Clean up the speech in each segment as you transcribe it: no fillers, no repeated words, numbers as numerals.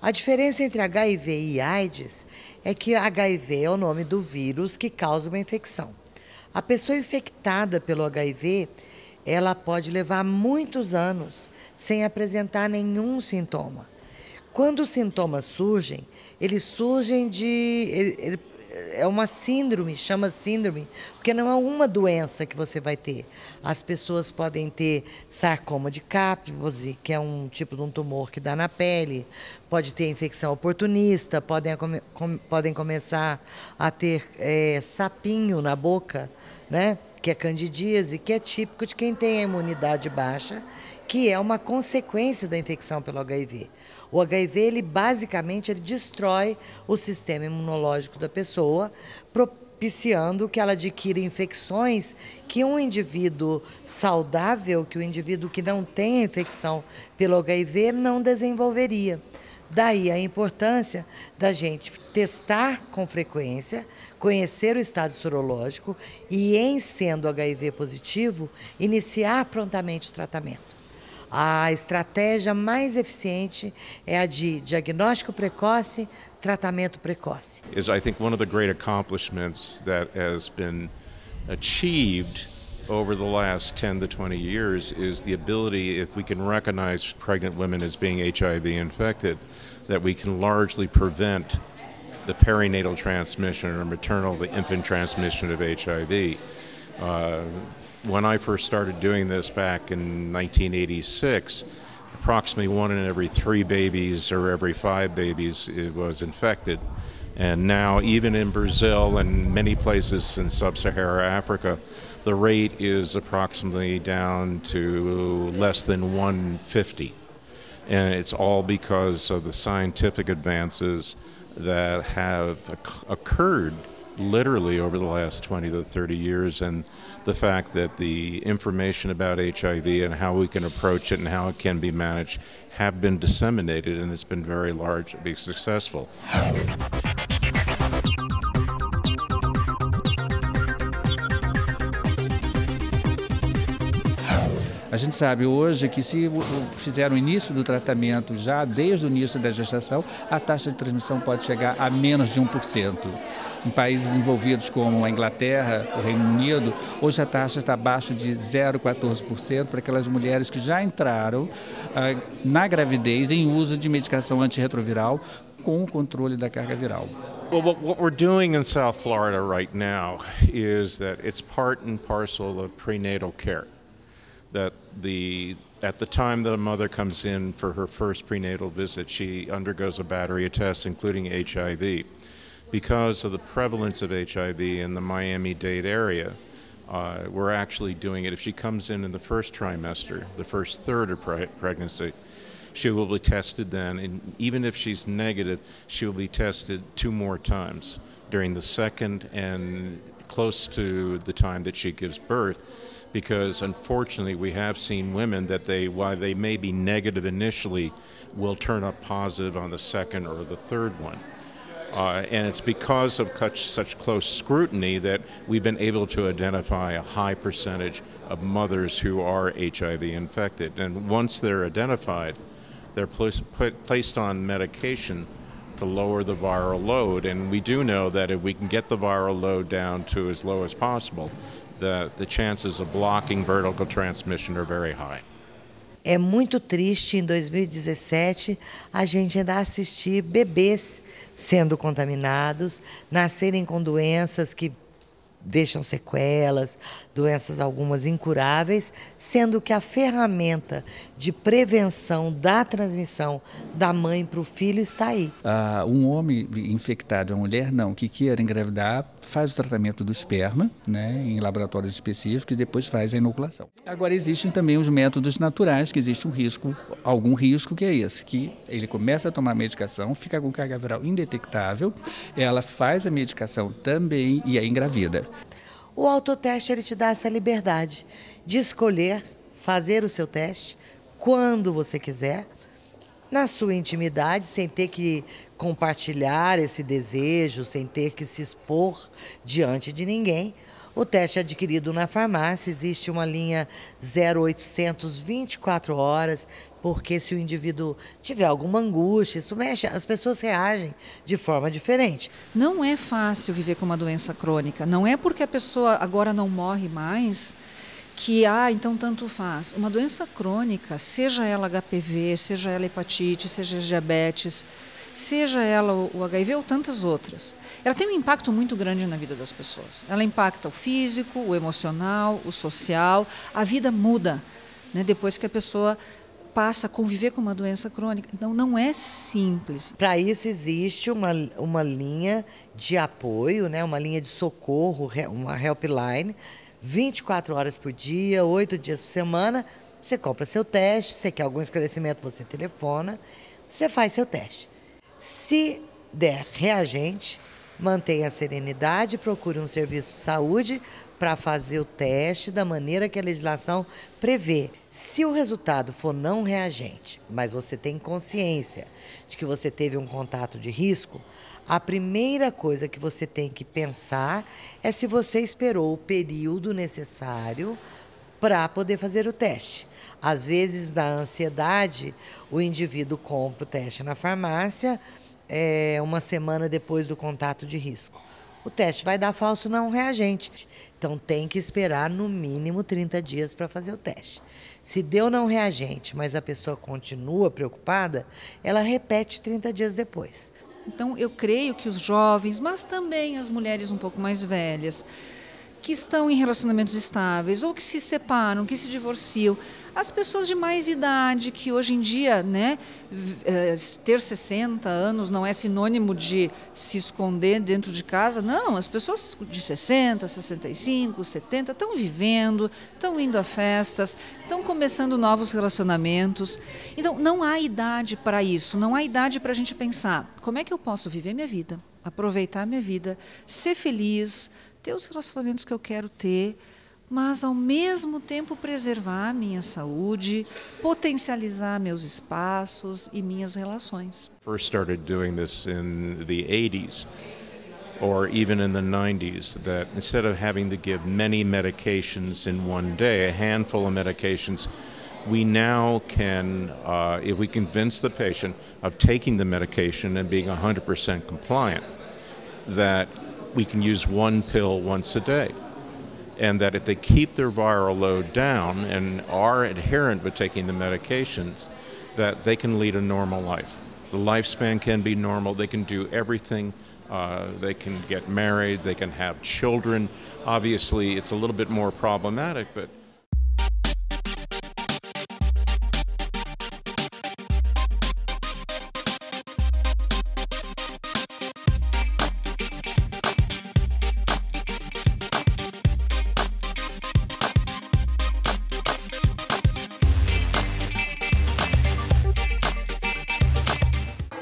A diferença entre HIV e AIDS é que HIV é o nome do vírus que causa uma infecção. A pessoa infectada pelo HIV, ela pode levar muitos anos sem apresentar nenhum sintoma. Quando os sintomas surgem, eles surgem é uma síndrome, chama síndrome, porque não é uma doença que você vai ter. As pessoas podem ter sarcoma de Kaposi, que é um tipo de um tumor que dá na pele, pode ter infecção oportunista, podem começar a ter sapinho na boca, né? Que é candidíase, que é típico de quem tem a imunidade baixa, que é uma consequência da infecção pelo HIV. O HIV, ele basicamente destrói o sistema imunológico da pessoa, propiciando que ela adquira infecções que um indivíduo saudável, que o indivíduo que não tem a infecção pelo HIV não desenvolveria. Daí a importância da gente testar com frequência, conhecer o estado sorológico e, em sendo HIV positivo, iniciar prontamente o tratamento. A estratégia mais eficiente é a de diagnóstico precoce, tratamento precoce. I think one of the great accomplishments that has been achieved over the last 10 to 20 years is the ability, if we can recognize pregnant women as being HIV infected, that we can largely prevent the perinatal transmission or maternal to infant transmission of HIV. When I first started doing this back in 1986, approximately 1 in every 3 babies or every 5 babies was infected. And now, even in Brazil and many places in sub-Saharan Africa, the rate is approximately down to less than 150. And it's all because of the scientific advances that have occurred literally over the last 20 to 30 years, and the fact that the information about HIV and how we can approach it and how it can be managed have been disseminated, and it's been very largely successful. A gente sabe hoje que se fizer o início do tratamento já desde o início da gestação, a taxa de transmissão pode chegar a menos de 1%. Em países desenvolvidos como a Inglaterra, o Reino Unido, hoje a taxa está abaixo de 0,14% para aquelas mulheres que já entraram na gravidez em uso de medicação antirretroviral com o controle da carga viral. Well, what we're doing in South Florida right now is that it's part and parcel of prenatal care. That at the time that a mother comes in for her first prenatal visit, she undergoes a battery of tests, including HIV. Because of the prevalence of HIV in the Miami-Dade area, we're actually doing it. If she comes in the first trimester, the first third of pregnancy, she will be tested then, and even if she's negative, she will be tested 2 more times during the second and close to the time that she gives birth, because unfortunately we have seen women that while they may be negative initially, will turn up positive on the second or the third one. And it's because of such close scrutiny that we've been able to identify a high percentage of mothers who are HIV infected. And once they're identified, they're placed on medication to lower the viral load. And we do know that if we can get the viral load down to as low as possible, the chances of blocking vertical transmission are very high. É muito triste, em 2017, a gente ainda assistir bebês sendo contaminados, nascerem com doenças que deixam sequelas, doenças algumas incuráveis, sendo que a ferramenta de prevenção da transmissão da mãe para o filho está aí. Um homem infectado, uma mulher não, que queira engravidar, faz o tratamento do esperma, né, em laboratórios específicos, e depois faz a inoculação. Agora existem também os métodos naturais, que existe algum risco que é esse, que ele começa a tomar medicação, fica com carga viral indetectável, ela faz a medicação também e aí engravida. O autoteste, ele te dá essa liberdade de escolher fazer o seu teste quando você quiser, na sua intimidade, sem ter que compartilhar esse desejo, sem ter que se expor diante de ninguém. O teste é adquirido na farmácia, existe uma linha 0800 24 horas, porque se o indivíduo tiver alguma angústia, isso mexe, as pessoas reagem de forma diferente. Não é fácil viver com uma doença crônica, não é porque a pessoa agora não morre mais que, então tanto faz. Uma doença crônica, seja ela HPV, seja ela hepatite, seja diabetes, seja ela o HIV ou tantas outras, ela tem um impacto muito grande na vida das pessoas. Ela impacta o físico, o emocional, o social, a vida muda, né, depois que a pessoa passa a conviver com uma doença crônica. Então, não é simples. Para isso existe uma linha de apoio, né, uma linha de socorro, uma helpline, 24 horas por dia, 8 dias por semana. Você compra seu teste, você quer algum esclarecimento, você telefona, você faz seu teste. Se der reagente, mantenha a serenidade, procure um serviço de saúde para fazer o teste da maneira que a legislação prevê. Se o resultado for não reagente, mas você tem consciência de que você teve um contato de risco, a primeira coisa que você tem que pensar é se você esperou o período necessário para poder fazer o teste. Às vezes, na ansiedade, o indivíduo compra o teste na farmácia uma semana depois do contato de risco. O teste vai dar falso não reagente. Então, tem que esperar no mínimo 30 dias para fazer o teste. Se deu não reagente, mas a pessoa continua preocupada, ela repete 30 dias depois. Então, eu creio que os jovens, mas também as mulheres um pouco mais velhas, que estão em relacionamentos estáveis ou que se separam, que se divorciam, as pessoas de mais idade, que hoje em dia, né, ter 60 anos não é sinônimo de se esconder dentro de casa, não, as pessoas de 60, 65, 70 estão vivendo, estão indo a festas, estão começando novos relacionamentos. Então, não há idade para isso, não há idade para a gente pensar como é que eu posso viver minha vida, aproveitar minha vida, ser feliz, ter os relacionamentos que eu quero ter, mas ao mesmo tempo preservar a minha saúde, potencializar meus espaços e minhas relações. First started doing this in the 80s or even in the 90s, that instead of having to give many medications in one day, a handful of medications, we now can, if we convince the patient of taking the medication and being 100% compliant, that we can use one pill once a day. And that if they keep their viral load down and are adherent with taking the medications, that they can lead a normal life. The lifespan can be normal. They can do everything. They can get married. They can have children. Obviously, it's a little bit more problematic, but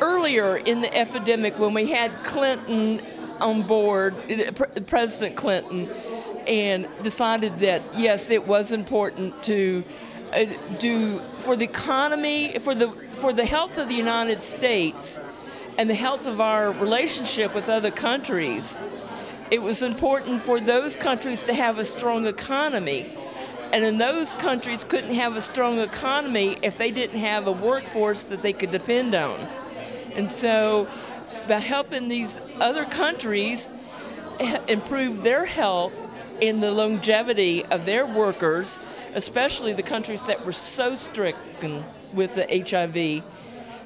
earlier in the epidemic, when we had Clinton on board, President Clinton, and decided that, yes, it was important to do for the economy, for the health of the United States and the health of our relationship with other countries, it was important for those countries to have a strong economy. And in those countries couldn't have a strong economy if they didn't have a workforce that they could depend on. And so by helping these other countries improve their health and the longevity of their workers, especially the countries that were so stricken with the HIV,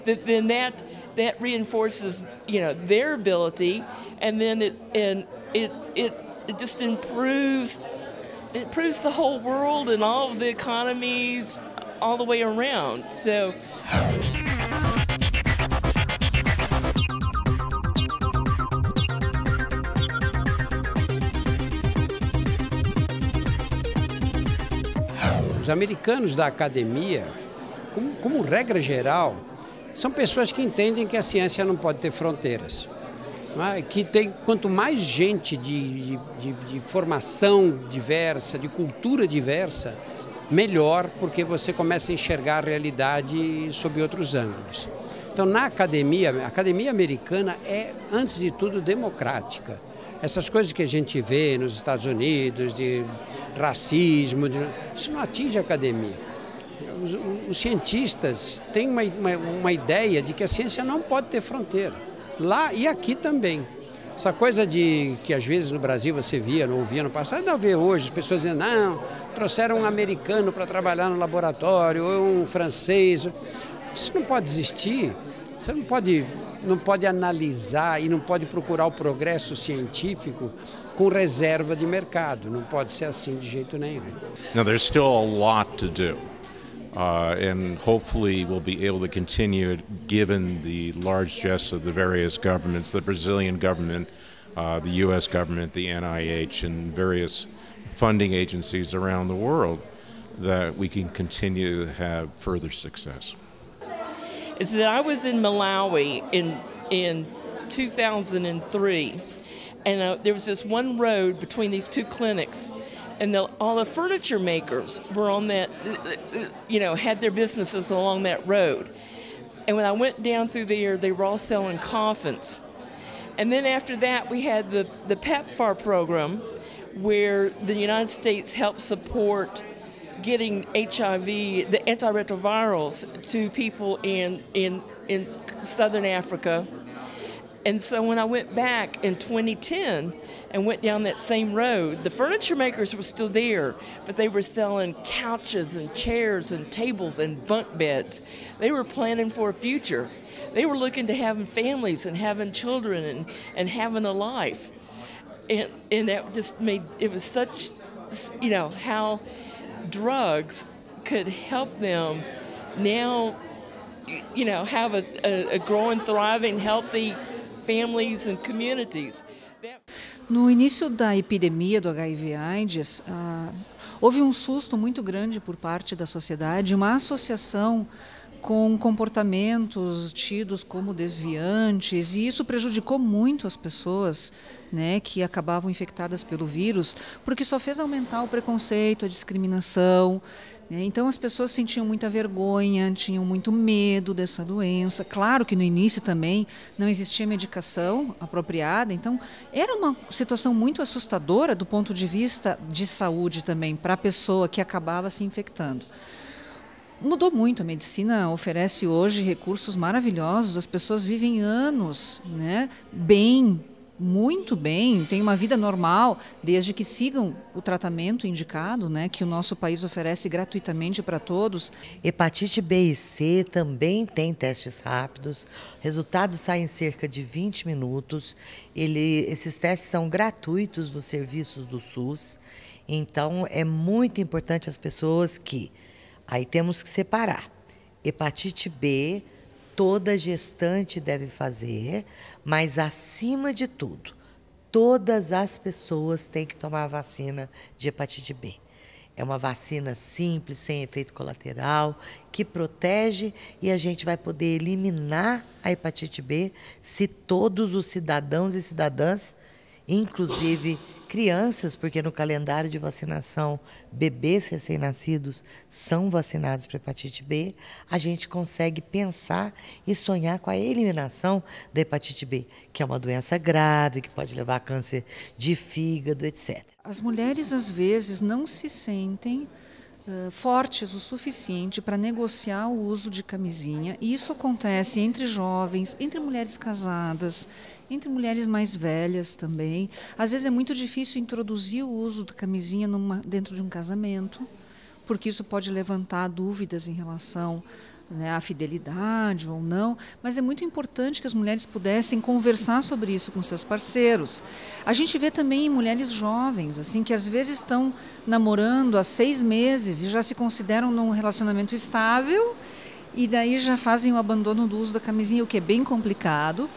then that reinforces, their ability, and then it just improves the whole world and all of the economies all the way around. So. Os americanos da academia, como regra geral, são pessoas que entendem que a ciência não pode ter fronteiras. Que tem, quanto mais gente de formação diversa, de cultura diversa, melhor, porque você começa a enxergar a realidade sob outros ângulos. Então, na academia, a academia americana é, antes de tudo, democrática. Essas coisas que a gente vê nos Estados Unidos, de racismo, isso não atinge a academia. Os cientistas têm uma ideia de que a ciência não pode ter fronteira, lá e aqui também. Essa coisa de que às vezes no Brasil você via, não ouvia no passado, não vê hoje, as pessoas dizendo, não, trouxeram um americano para trabalhar no laboratório, ou um francês. Isso não pode existir, você não pode analisar e não pode procurar o progresso científico com reserva de mercado, não pode ser assim de jeito nenhum. Now there's still a lot to do. And hopefully we'll be able to continue given the large gests of the various governments, the Brazilian government, the U.S. government, the NIH, and various funding agencies around the world, that we can continue to have further success. Is that I was in Malawi in 2003, and there was this one road between these two clinics, and all the furniture makers were on that, had their businesses along that road. And when I went down through there, they were all selling coffins. And then after that, we had the PEPFAR program, where the United States helped support getting HIV, the antiretrovirals, to people in Southern Africa. And so when I went back in 2010 and went down that same road, the furniture makers were still there, but they were selling couches and chairs and tables and bunk beds. They were planning for a future. They were looking to having families and having children and having a life. And that just made, it was such, how drugs could help them now, have a growing, thriving, healthy families and communities. No início da epidemia do HIV/AIDS, houve um susto muito grande por parte da sociedade, uma associação com comportamentos tidos como desviantes, e isso prejudicou muito as pessoas, né, que acabavam infectadas pelo vírus, porque só fez aumentar o preconceito, a discriminação, né? Então as pessoas sentiam muita vergonha, tinham muito medo dessa doença. Claro que no início também não existia medicação apropriada, então era uma situação muito assustadora do ponto de vista de saúde também para a pessoa que acabava se infectando. Mudou muito, a medicina oferece hoje recursos maravilhosos, as pessoas vivem anos, né, bem, muito bem, têm uma vida normal, desde que sigam o tratamento indicado, né, que o nosso país oferece gratuitamente para todos. Hepatite B e C também tem testes rápidos, resultados saem em cerca de 20 minutos, esses testes são gratuitos nos serviços do SUS, então é muito importante as pessoas que... Aí temos que separar. Hepatite B, toda gestante deve fazer, mas acima de tudo, todas as pessoas têm que tomar a vacina de hepatite B. É uma vacina simples, sem efeito colateral, que protege e a gente vai poder eliminar a hepatite B se todos os cidadãos e cidadãs, inclusive crianças, porque no calendário de vacinação, bebês recém-nascidos são vacinados para hepatite B, a gente consegue pensar e sonhar com a eliminação da hepatite B, que é uma doença grave, que pode levar a câncer de fígado, etc. As mulheres, às vezes, não se sentem fortes o suficiente para negociar o uso de camisinha, e isso acontece entre jovens, entre mulheres casadas, entre mulheres mais velhas também. Às vezes é muito difícil introduzir o uso da camisinha dentro de um casamento, porque isso pode levantar dúvidas em relação, né, à fidelidade ou não, mas é muito importante que as mulheres pudessem conversar sobre isso com seus parceiros. A gente vê também mulheres jovens, assim, que às vezes estão namorando há 6 meses e já se consideram num relacionamento estável e daí já fazem o abandono do uso da camisinha, o que é bem complicado.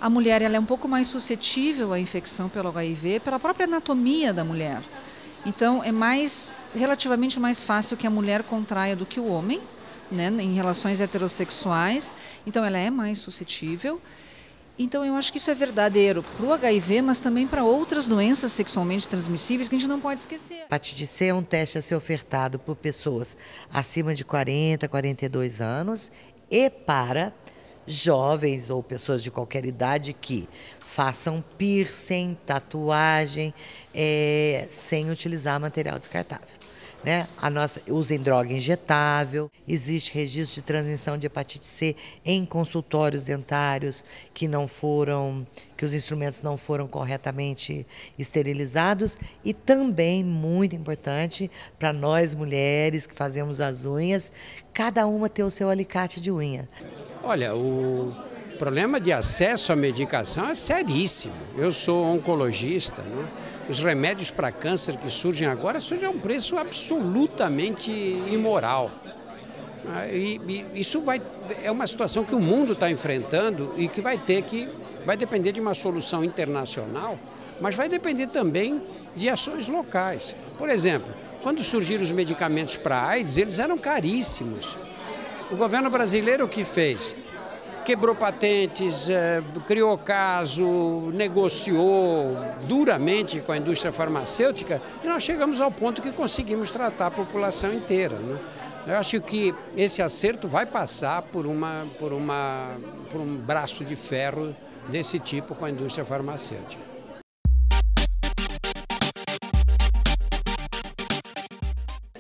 A mulher, ela é um pouco mais suscetível à infecção pelo HIV pela própria anatomia da mulher. Então é relativamente mais fácil que a mulher contraia do que o homem, né, em relações heterossexuais, então ela é mais suscetível. Então eu acho que isso é verdadeiro para o HIV, mas também para outras doenças sexualmente transmissíveis que a gente não pode esquecer. Hepatite C é um teste a ser ofertado por pessoas acima de 40, 42 anos e para jovens ou pessoas de qualquer idade que façam piercing, tatuagem, sem utilizar material descartável. Né? Usem droga injetável, existe registro de transmissão de hepatite C em consultórios dentários que os instrumentos não foram corretamente esterilizados, e também, muito importante, para nós mulheres que fazemos as unhas, cada uma ter o seu alicate de unha. Olha, o problema de acesso à medicação é seríssimo. Eu sou oncologista, né? Os remédios para câncer que surgem agora surgem a um preço absolutamente imoral. E isso é uma situação que o mundo está enfrentando e que vai depender de uma solução internacional, mas vai depender também de ações locais. Por exemplo, quando surgiram os medicamentos para AIDS, eles eram caríssimos. O governo brasileiro o que fez? Quebrou patentes, criou caso, negociou duramente com a indústria farmacêutica e nós chegamos ao ponto que conseguimos tratar a população inteira, né? Eu acho que esse acerto vai passar por um braço de ferro desse tipo com a indústria farmacêutica.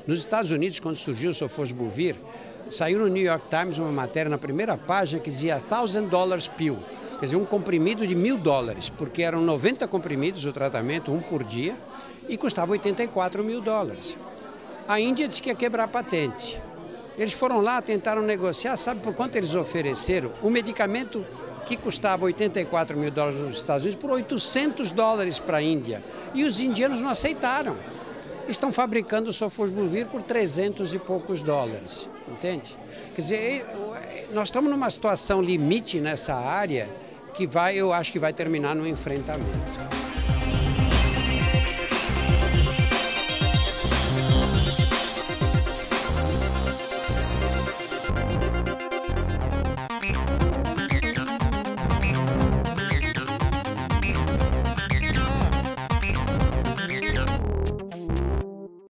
Nos Estados Unidos, quando surgiu o Sofosbuvir, saiu no New York Times uma matéria na primeira página que dizia $1,000 pill, quer dizer, um comprimido de $1.000, porque eram 90 comprimidos o tratamento, um por dia, e custava $84 mil. A Índia disse que ia quebrar a patente. Eles foram lá, tentaram negociar, sabe por quanto eles ofereceram? O medicamento que custava $84 mil nos Estados Unidos por $800 para a Índia. E os indianos não aceitaram. Estão fabricando o Sofosbuvir por $300 e poucos, entende? Quer dizer, nós estamos numa situação limite nessa área que eu acho que vai terminar no enfrentamento.